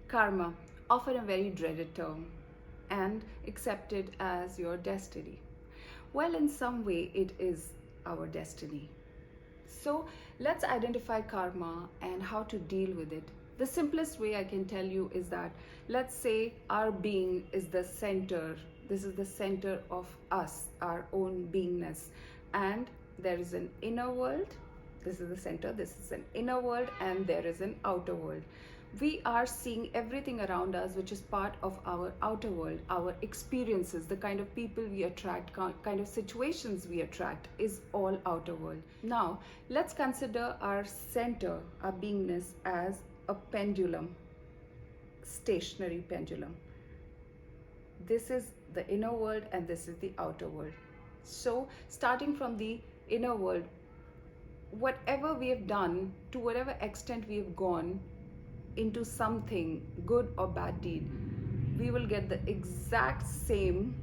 Karma, often a very dreaded term and accepted as your destiny. Well, in some way, it is our destiny. So, let's identify karma and how to deal with it. The simplest way I can tell you is that let's say our being is the center. This is the center of us, our own beingness. And there is an inner world. This is the center. This is an inner world, and there is an outer world. We are seeing everything around us which is part of our outer world. Our experiences, the kind of people we attract, kind of situations we attract, is all outer world. Now let's consider our center, our beingness, as a pendulum, stationary pendulum. This is the inner world and this is the outer world. So starting from the inner world, whatever we have done, to whatever extent we have gone into something, good or bad deed, we will get the exact same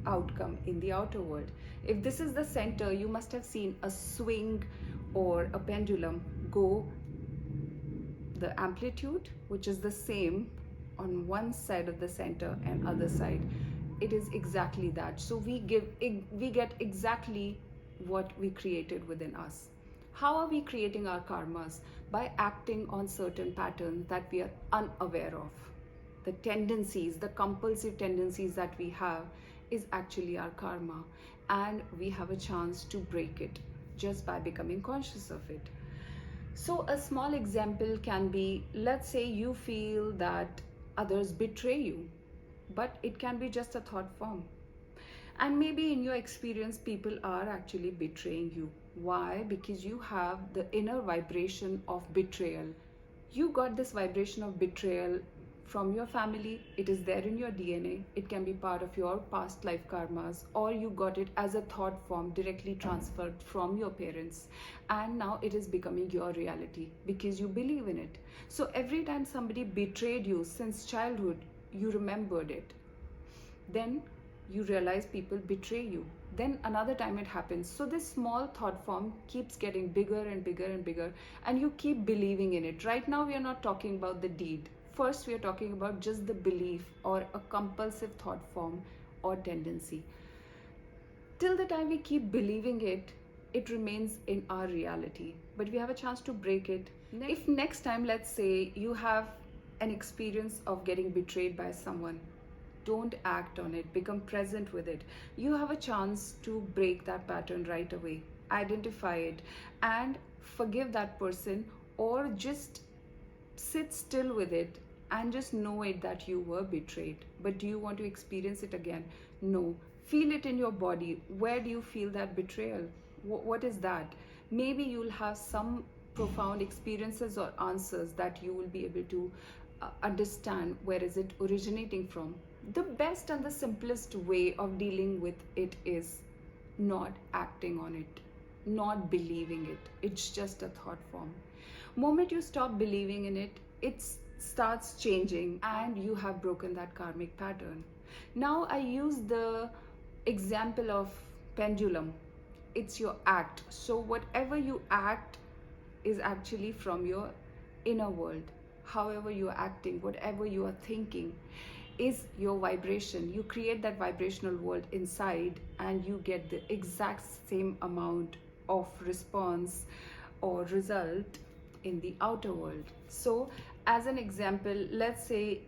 outcome in the outer world. If this is the center, you must have seen a swing or a pendulum go the amplitude, which is the same on one side of the center and other side. It is exactly that. So we get exactly what we created within us. How are we creating our karmas? By acting on certain patterns that we are unaware of. The tendencies, the compulsive tendencies that we have is actually our karma, and we have a chance to break it just by becoming conscious of it. So a small example can be, let's say you feel that others betray you, but it can be just a thought form. And maybe in your experience, people are actually betraying you. Why? Because you have the inner vibration of betrayal. You got this vibration of betrayal from your family. It is there in your DNA. It can be part of your past life karmas, or you got it as a thought form directly transferred from your parents. And now it is becoming your reality because you believe in it. So every time somebody betrayed you since childhood, you remembered it. Then you realize people betray you. Then another time it happens. So this small thought form keeps getting bigger and bigger and bigger, and you keep believing in it. Right now we are not talking about the deed. First we are talking about just the belief or a compulsive thought form or tendency. Till the time we keep believing it, it remains in our reality. But we have a chance to break it. If next time, let's say, you have an experience of getting betrayed by someone, don't act on it, become present with it. You have a chance to break that pattern right away. Identify it and forgive that person, or just sit still with it and just know it that you were betrayed. But do you want to experience it again? No. Feel it in your body. Where do you feel that betrayal? What is that? Maybe you'll have some profound experiences or answers that you will be able to understand where is it originating from. The best and the simplest way of dealing with it is not acting on it, not believing it. It's just a thought form. Moment you stop believing in it, it starts changing and you have broken that karmic pattern. Now I use the example of pendulum. It's your act. So whatever you act is actually from your inner world. However you are acting, whatever you are thinking is your vibration. You create that vibrational world inside and you get the exact same amount of response or result in the outer world. So as an example, let's say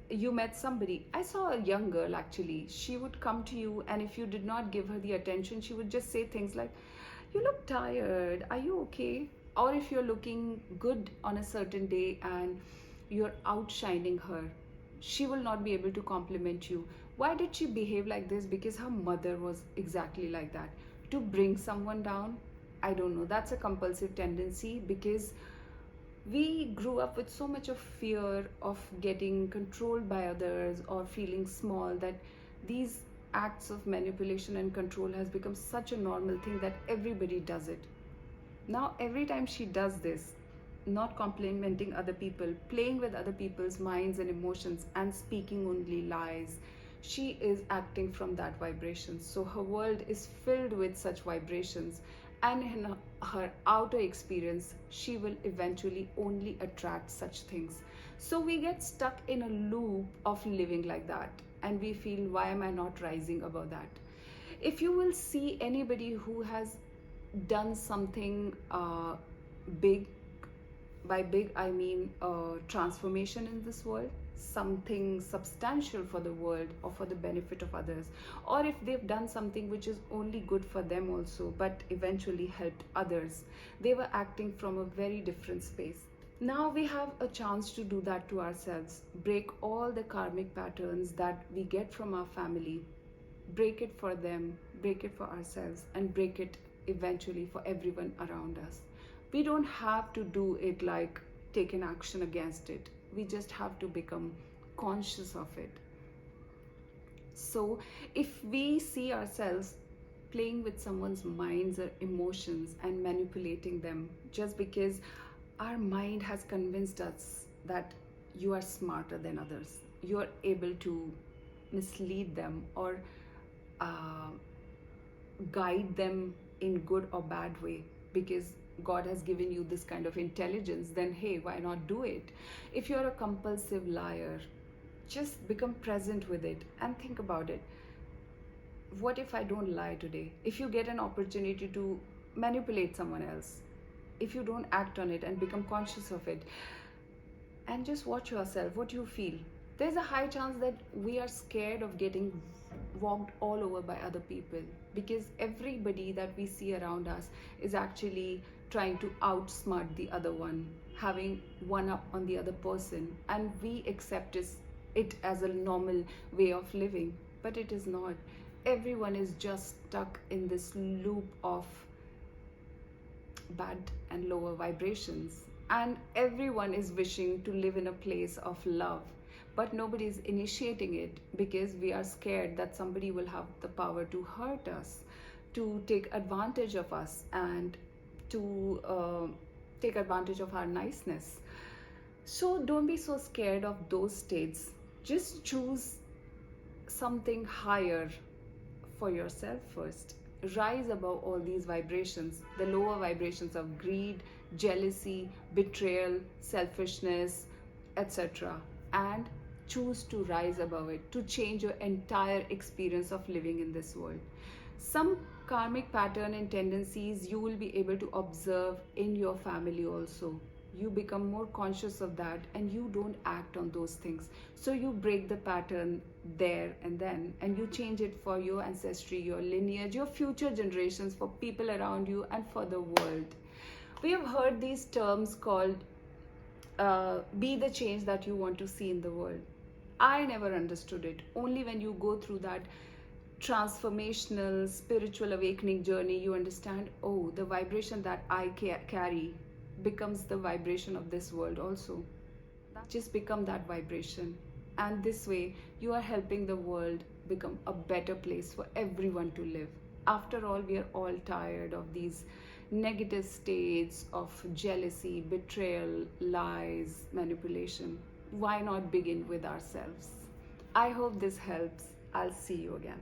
you met somebody. I saw a young girl actually. She would come to you, and if you did not give her the attention, she would just say things like, "You look tired, are you okay?" Or if you're looking good on a certain day and you're outshining her, she will not be able to compliment you. Why did she behave like this? Because her mother was exactly like that. To bring someone down, I don't know. That's a compulsive tendency because we grew up with so much of fear of getting controlled by others or feeling small, that these acts of manipulation and control has become such a normal thing that everybody does it. Now every time she does this, not complimenting other people, playing with other people's minds and emotions and speaking only lies, she is acting from that vibration. So her world is filled with such vibrations, and in her outer experience she will eventually only attract such things. So we get stuck in a loop of living like that, and we feel, why am I not rising above that? If you will see anybody who has done something big, by big I mean transformation in this world, something substantial for the world or for the benefit of others, or if they've done something which is only good for them also but eventually helped others, they were acting from a very different space. Now we have a chance to do that to ourselves, break all the karmic patterns that we get from our family, break it for them, break it for ourselves, and break it eventually for everyone around us. We don't have to do it like take an action against it. We just have to become conscious of it. So, if we see ourselves playing with someone's minds or emotions and manipulating them just because our mind has convinced us that you are smarter than others, you are able to mislead them or uh, guide them in good or bad way because God has given you this kind of intelligence, then hey, why not do it? If you're a compulsive liar, just become present with it and think about it. What if I don't lie today? If you get an opportunity to manipulate someone else, if you don't act on it and become conscious of it, and just watch yourself, what you feel, there's a high chance that we are scared of getting walked all over by other people, because everybody that we see around us is actually trying to outsmart the other one, having one up on the other person, and we accept it as a normal way of living, but it is not. Everyone is just stuck in this loop of bad and lower vibrations, and everyone is wishing to live in a place of love, but nobody is initiating it because we are scared that somebody will have the power to hurt us, to take advantage of us, and to take advantage of our niceness. So don't be so scared of those states. Just choose something higher for yourself first. Rise above all these vibrations, the lower vibrations of greed, jealousy, betrayal, selfishness, etc. And choose to rise above it, to change your entire experience of living in this world. Some karmic pattern and tendencies you will be able to observe in your family also. You become more conscious of that and you don't act on those things. So you break the pattern there and then, and you change it for your ancestry, your lineage, your future generations, for people around you, and for the world. We have heard these terms called be the change that you want to see in the world. I never understood it. Only when you go through that transformational spiritual awakening journey, you understand, oh, the vibration that I carry becomes the vibration of this world also. Just become that vibration, and this way you are helping the world become a better place for everyone to live. After all, we are all tired of these negative states of jealousy, betrayal, lies, manipulation. Why not begin with ourselves? I hope this helps. I'll see you again.